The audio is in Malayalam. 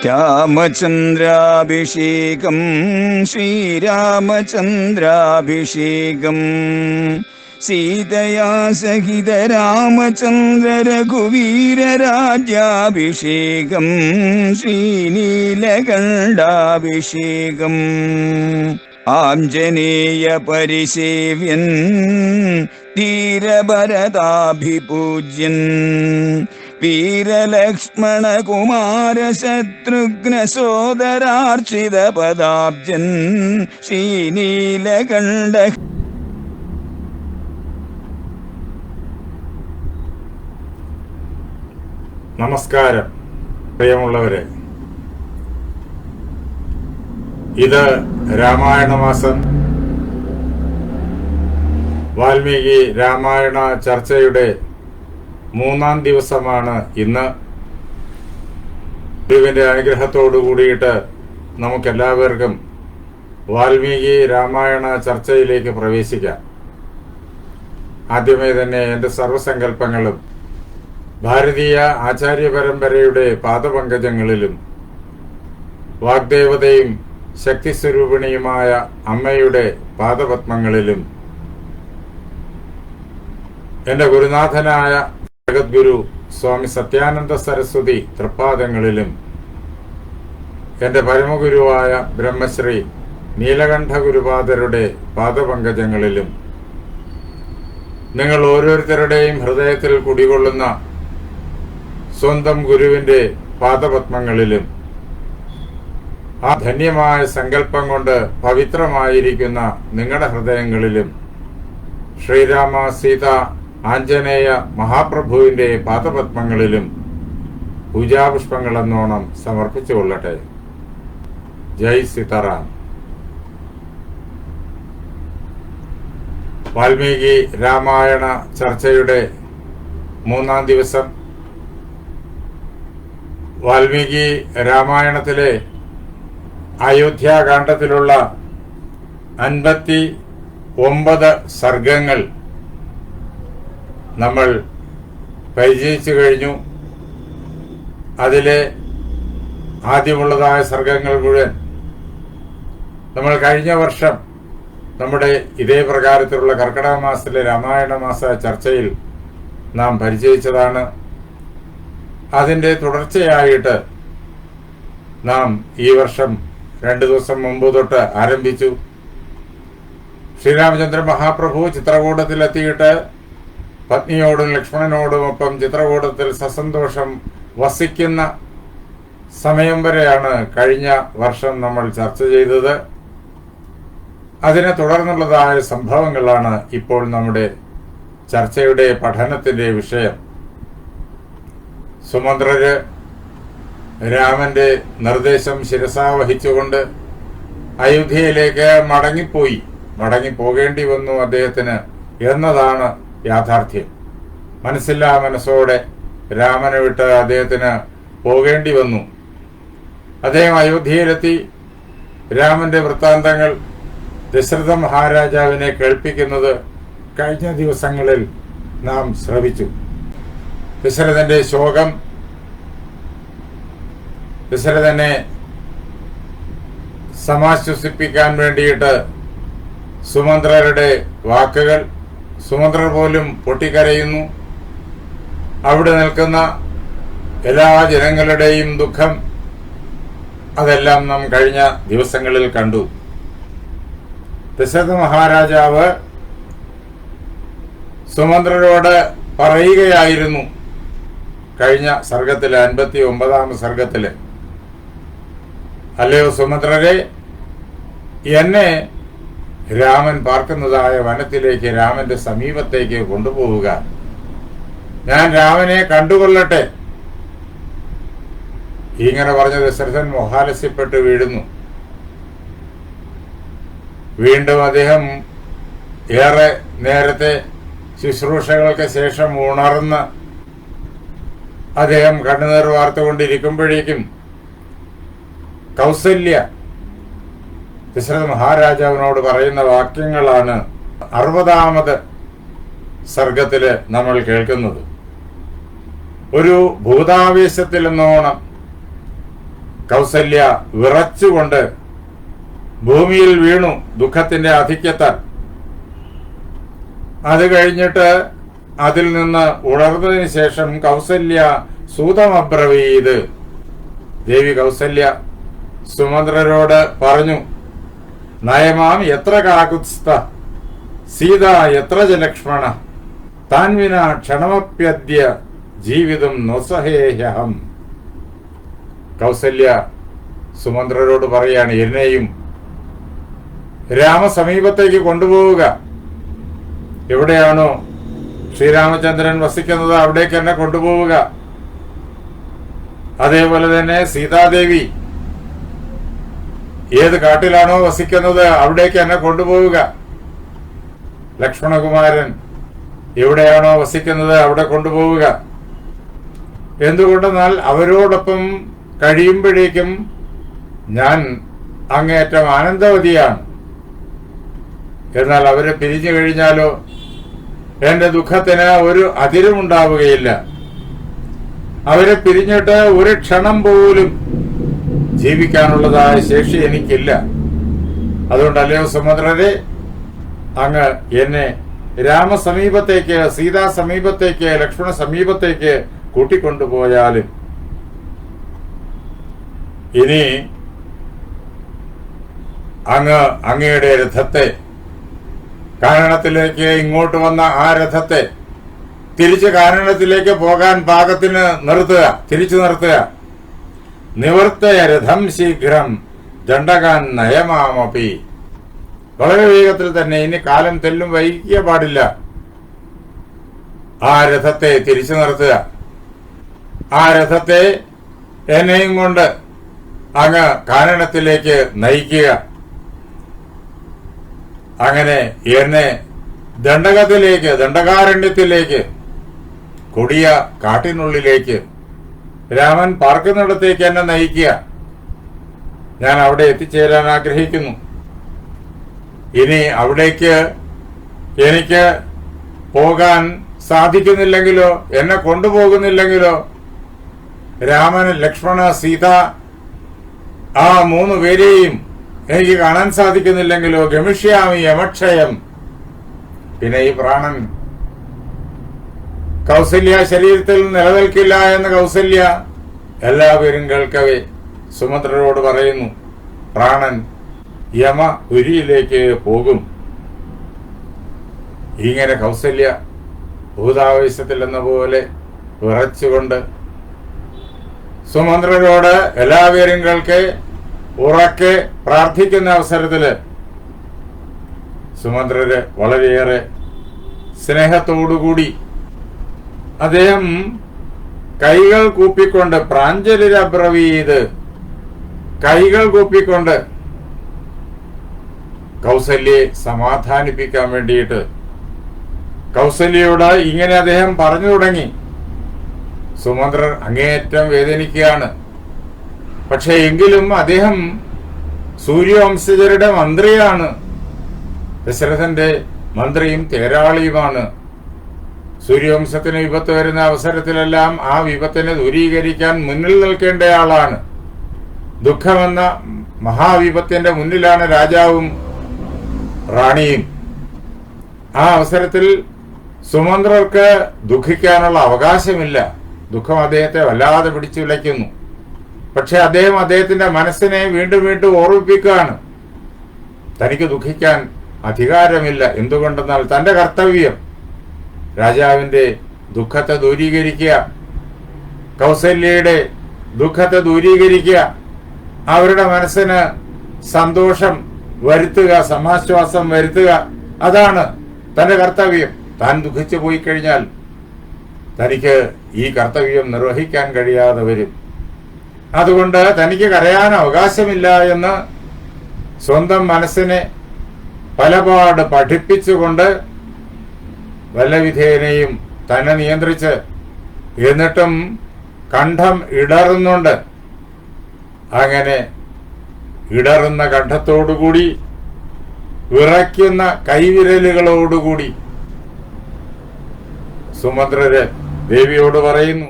രാമചന്ദ്രാഭിഷേകം ശ്രീരാമചന്ദ്രാഭിഷേകം സീതയാ സഹിത രാമചന്ദ്ര രഘുവീരരാജ്യാഭിഷേകം ശ്രീനീലകണ്ഠാഭിഷേകം ആഞ്ജനേയ പരിസേവ്യൻ ധീരഭരതാഭിപൂജ്യൻ വീരലക്ഷ്മണ കുമാര ശത്രുഘ്ന സോദരാർച്ചിത പദാബ്ജൻ ശ്രീനീലകണ്ഠ. നമസ്കാരം പ്രിയമുള്ളവരെ, ഇത് രാമായണ മാസം വാൽമീകി രാമായണ ചർച്ചയുടെ 3-ാം ദിവസമാണ് ഇന്ന്. ഗുരുവിന്റെ അനുഗ്രഹത്തോടു കൂടിയിട്ട് നമുക്കെല്ലാവർക്കും വാൽമീകി രാമായണ ചർച്ചയിലേക്ക് പ്രവേശിക്കാം. ആദ്യമേ തന്നെ എൻ്റെ സർവസങ്കല്പങ്ങളും ഭാരതീയ ആചാര്യ പരമ്പരയുടെ പാദപങ്കജങ്ങളിലും വാഗ്ദേവതയും ശക്തിസ്വരൂപിണിയുമായ അമ്മയുടെ പാദപത്മങ്ങളിലും എൻ്റെ ഗുരുനാഥനായ ജഗദ്ഗുരു സ്വാമി സത്യാനന്ദ സരസ്വതി തൃപ്പാദങ്ങളിലും എൻ്റെ പരമഗുരുവായ ബ്രഹ്മശ്രീ നീലകണ്ഠ ഗുരുപാദരുടെ പാദപങ്കജങ്ങളിലും നിങ്ങൾ ഓരോരുത്തരുടെയും ഹൃദയത്തിൽ കുടികൊള്ളുന്ന സ്വന്തം ഗുരുവിന്റെ പാദപത്മങ്ങളിലും ആ ധന്യമായ സങ്കല്പം കൊണ്ട് പവിത്രമായിരിക്കുന്ന നിങ്ങളുടെ ഹൃദയങ്ങളിലും ശ്രീരാമ സീത ആഞ്ജനേയ മഹാപ്രഭുവിന്റെ പാദപത്മങ്ങളിലും പൂജാപുഷ്പങ്ങളെന്നോണം സമർപ്പിച്ചുകൊള്ളട്ടെ. ജയ് സീതാറാം. വാൽമീകി രാമായണ ചർച്ചയുടെ 3-ാം ദിവസം. വാൽമീകി രാമായണത്തിലെ അയോധ്യാകാന്ഡത്തിലുള്ള 59 സർഗങ്ങൾ നമ്മൾ പരിചയിച്ചു കഴിഞ്ഞു. അതിലെ ആദ്യമുള്ളതായ സർഗങ്ങൾ മുഴുവൻ നമ്മൾ കഴിഞ്ഞ വർഷം നമ്മുടെ ഇതേ പ്രകാരത്തിലുള്ള കർക്കിടക മാസത്തിലെ രാമായണ മാസ ചർച്ചയിൽ നാം പരിചയിച്ചതാണ്. അതിൻ്റെ തുടർച്ചയായിട്ട് നാം ഈ വർഷം 2 ദിവസം മുമ്പ് തൊട്ട് ആരംഭിച്ചു. ശ്രീരാമചന്ദ്ര മഹാപ്രഭു ചിത്രകൂടത്തിലെത്തിയിട്ട് പത്നിയോടും ലക്ഷ്മണനോടുമൊപ്പം ചിത്രകൂടത്തിൽ സസന്തോഷം വസിക്കുന്ന സമയം വരെയാണ് കഴിഞ്ഞ വർഷം നമ്മൾ ചർച്ച ചെയ്തത്. അതിനെ തുടർന്നുള്ളതായ സംഭവങ്ങളാണ് ഇപ്പോൾ നമ്മുടെ ചർച്ചയുടെ പഠനത്തിന്റെ വിഷയം. സുമന്ത്രര് രാമന്റെ നിർദ്ദേശം ശിരസാവഹിച്ചുകൊണ്ട് അയോധ്യയിലേക്ക് മടങ്ങിപ്പോകേണ്ടി വന്നു അദ്ദേഹത്തിന് എന്നതാണ് യാഥാർത്ഥ്യം. മനസ്സില്ലാ മനസ്സോടെ രാമനെ വിട്ട് അദ്ദേഹത്തിന് പോകേണ്ടി വന്നു. അദ്ദേഹം അയോധ്യയിലെത്തി രാമന്റെ വൃത്താന്തങ്ങൾ ദശരഥ മഹാരാജാവിനെ കേൾപ്പിക്കുന്നത് കഴിഞ്ഞ ദിവസങ്ങളിൽ നാം ശ്രവിച്ചു. ദശരഥന്റെ ശോകം, ദശരഥനെ സമാശ്വസിപ്പിക്കാൻ വേണ്ടിയിട്ട് സുമന്ത്രരുടെ വാക്കുകൾ, സുമന്ത്രർ പോലും പൊട്ടിക്കരയുന്നു. അവിടെ നിൽക്കുന്ന എല്ലാ ജനങ്ങളുടെയും ദുഃഖം, അതെല്ലാം നാം കഴിഞ്ഞ ദിവസങ്ങളിൽ കണ്ടു. ദശരഥ മഹാരാജാവ് സുമന്ത്രരോട് പറയുകയായിരുന്നു കഴിഞ്ഞ സർഗത്തില് 59-ാം സർഗത്തില്, അല്ലയോ സുമന്ത്രരെ, എന്നെ രാമൻ പാർക്കുന്നതായ വനത്തിലേക്ക്, രാമന്റെ സമീപത്തേക്ക് കൊണ്ടുപോവുക. ഞാൻ രാമനെ കണ്ടുകൊള്ളട്ടെ. ഇങ്ങനെ പറഞ്ഞ ദശരഥൻ മോഹാലസ്യപ്പെട്ട് വീഴുന്നു. വീണ്ടും അദ്ദേഹം ഏറെ നേരത്തെ ശുശ്രൂഷകൾക്ക് ശേഷം ഉണർന്ന് അദ്ദേഹം കണ്ണുനീർ വാർത്തുകൊണ്ടിരിക്കുമ്പോഴേക്കും കൗസല്യ ദശരഥ മഹാരാജാവിനോട് പറയുന്ന വാക്യങ്ങളാണ് 60-ാമത് സർഗത്തില് നമ്മൾ കേൾക്കുന്നത്. ഒരു ഭൂതാവേശത്തിൽ എന്നോണം കൗസല്യ വിറച്ചുകൊണ്ട് ഭൂമിയിൽ വീണു ദുഃഖത്തിന്റെ ആധിക്യത്താൽ. അത് കഴിഞ്ഞിട്ട് അതിൽ നിന്ന് ഉണർന്നതിന് ശേഷം കൗസല്യ സൂതമബ്രവീത്, ദേവി കൗസല്യ സുമന്ത്രരോട് പറഞ്ഞു, നയമാം എത്ര കാകുത്സ്ഥ സീത എത്ര ച ലക്ഷ്മണ താൻ വിനാ ക്ഷണമപ്യദ്യ ജീവിതം നൊസഹേഹം. കൗസല്യ സുമന്ത്രരോട് പറയാണ്, എന്നെയും രാമസമീപത്തേക്ക് കൊണ്ടുപോവുക. എവിടെയാണോ ശ്രീരാമചന്ദ്രൻ വസിക്കുന്നത് അവിടേക്ക് എന്നെ കൊണ്ടുപോവുക. അതേപോലെ തന്നെ സീതാദേവി ഏത് കാട്ടിലാണോ വസിക്കുന്നത് അവിടേക്ക് എന്നെ കൊണ്ടുപോവുക. ലക്ഷ്മണകുമാരൻ എവിടെയാണോ വസിക്കുന്നത് അവിടെ കൊണ്ടുപോവുക. എന്തുകൊണ്ടെന്നാൽ അവരോടൊപ്പം കഴിയുമ്പോഴേക്കും ഞാൻ അങ്ങേയറ്റം ആനന്ദവതിയാണ്. എന്നാൽ അവരെ പിരിഞ്ഞു കഴിഞ്ഞാലോ എന്റെ ദുഃഖത്തിന് ഒരു അതിരുമുണ്ടാവുകയില്ല. അവരെ പിരിഞ്ഞിട്ട് ഒരു ക്ഷണം പോലും ജീവിക്കാനുള്ളതായ ശേഷി എനിക്കില്ല. അതുകൊണ്ടല്ലയോ സുമന്ത്രരെ, അങ്ങ് എന്നെ രാമസമീപത്തേക്ക്, സീതാ സമീപത്തേക്ക്, ലക്ഷ്മണ സമീപത്തേക്ക് കൂട്ടിക്കൊണ്ടുപോയാലും. ഇനി അങ്ങ് അങ്ങയുടെ രഥത്തെ, കാനനത്തിലേക്ക് ഇങ്ങോട്ട് വന്ന ആ രഥത്തെ തിരിച്ച് കാനനത്തിലേക്ക് പോകാൻ പാകത്തിന് നിർത്തുക, തിരിച്ചു നിർത്തുക. നിവർത്തയ രഥം ശീഘ്രം ദണ്ഡകാൻ നയമാമപി. വളരെ വേഗത്തിൽ തന്നെ, ഇനി കാലം തെല്ലും വൈകിയ പാടില്ല. ആ രഥത്തെ തിരിച്ചു നിർത്തുക. ആ രഥത്തെ എന്നെയും കൊണ്ട് അങ്ങ് കാനനത്തിലേക്ക് നയിക്കുക. അങ്ങനെ എന്നെ ദണ്ഡകത്തിലേക്ക്, ദണ്ഡകാരണ്യത്തിലേക്ക്, കൊടിയ കാട്ടിനുള്ളിലേക്ക്, രാമൻ പാർക്കുന്നിടത്തേക്ക് എന്നെ നയിക്കുക. ഞാൻ അവിടെ എത്തിച്ചേരാൻ ആഗ്രഹിക്കുന്നു. ഇനി അവിടേക്ക് എനിക്ക് പോകാൻ സാധിക്കുന്നില്ലെങ്കിലോ, എന്നെ കൊണ്ടുപോകുന്നില്ലെങ്കിലോ, രാമൻ, ലക്ഷ്മണ, സീത ആ 3 പേരെയും എനിക്ക് കാണാൻ സാധിക്കുന്നില്ലെങ്കിലോ, ഗമിഷ്യാമി യമക്ഷയം. പിന്നെ ഈ പ്രാണൻ കൗസല്യ ശരീരത്തിൽ നിലനിൽക്കില്ല എന്ന് കൗസല്യ എല്ലാവരും കേൾക്കവേ സുമന്ത്രരോട് പറയുന്നു, പ്രാണൻ യമപുരിയിലേക്ക് പോകും. ഇങ്ങനെ കൗസല്യ ഭൂതാവേശത്തിൽ എന്ന പോലെ വിറച്ചുകൊണ്ട് സുമന്ത്രരോട് എല്ലാവരും കേൾക്കെ ഉറക്കെ പ്രാർത്ഥിക്കുന്ന അവസരത്തില് സുമന്ത്രര് വളരെയേറെ സ്നേഹത്തോടുകൂടി അദ്ദേഹം കൈകൾ കൂപ്പിക്കൊണ്ട്, പ്രാഞ്ജലിരബ്രവീത്, കൈകൾ കൂപ്പിക്കൊണ്ട് കൗസല്യയെ സമാധാനിപ്പിക്കാൻ വേണ്ടിയിട്ട് കൗസല്യയോട് ഇങ്ങനെ അദ്ദേഹം പറഞ്ഞു തുടങ്ങി. സുമന്ത്രർ അങ്ങേയറ്റം വേദനിക്കുകയാണ്. പക്ഷെ എങ്കിലും അദ്ദേഹം സൂര്യവംശജരുടെ മന്ത്രിയാണ്, ദശരഥന്റെ മന്ത്രിയും തേരാളിയുമാണ്. സൂര്യവംശത്തിന് വിപത്ത് വരുന്ന അവസരത്തിലെല്ലാം ആ വിപത്തിനെ ദൂരീകരിക്കാൻ മുന്നിൽ നിൽക്കേണ്ടയാളാണ്. ദുഃഖമെന്ന മഹാവിപത്തിന്റെ മുന്നിലാണ് രാജാവും റാണിയും. ആ അവസരത്തിൽ സുമന്ത്രർക്ക് ദുഃഖിക്കാനുള്ള അവകാശമില്ല. ദുഃഖം അദ്ദേഹത്തെ വല്ലാതെ പിടിച്ചുലയ്ക്കുന്നു. പക്ഷെ അദ്ദേഹം അദ്ദേഹത്തിന്റെ മനസ്സിനെ വീണ്ടും വീണ്ടും ഓർമ്മിപ്പിക്കുകയാണ്, തനിക്ക് ദുഃഖിക്കാൻ അധികാരമില്ല. എന്തുകൊണ്ടെന്നാൽ തന്റെ കർത്തവ്യം രാജാവിന്റെ ദുഃഖത്തെ ദൂരീകരിക്കുക, കൗസല്യയുടെ ദുഃഖത്തെ ദൂരീകരിക്കുക, അവരുടെ മനസ്സിന് സന്തോഷം വരുത്തുക, സമാശ്വാസം വരുത്തുക. അതാണ് തന്റെ കർത്തവ്യം. താൻ ദുഃഖിച്ചു പോയി കഴിഞ്ഞാൽ തനിക്ക് ഈ കർത്തവ്യം നിർവഹിക്കാൻ കഴിയാതെ വരും. അതുകൊണ്ട് തനിക്ക് കരയാൻ അവകാശമില്ല എന്ന് സ്വന്തം മനസ്സിനെ പലപാട് പഠിപ്പിച്ചുകൊണ്ട് വല്ലവിധേയനെയും തന്നെ നിയന്ത്രിച്ച്, എന്നിട്ടും കണ്ഠം ഇടറുന്നുണ്ട്. അങ്ങനെ ഇടറുന്ന കണ്ഠത്തോടുകൂടി, വിറയ്ക്കുന്ന കൈവിരലുകളോടുകൂടി സുമന്ത്രര് ദേവിയോട് പറയുന്നു,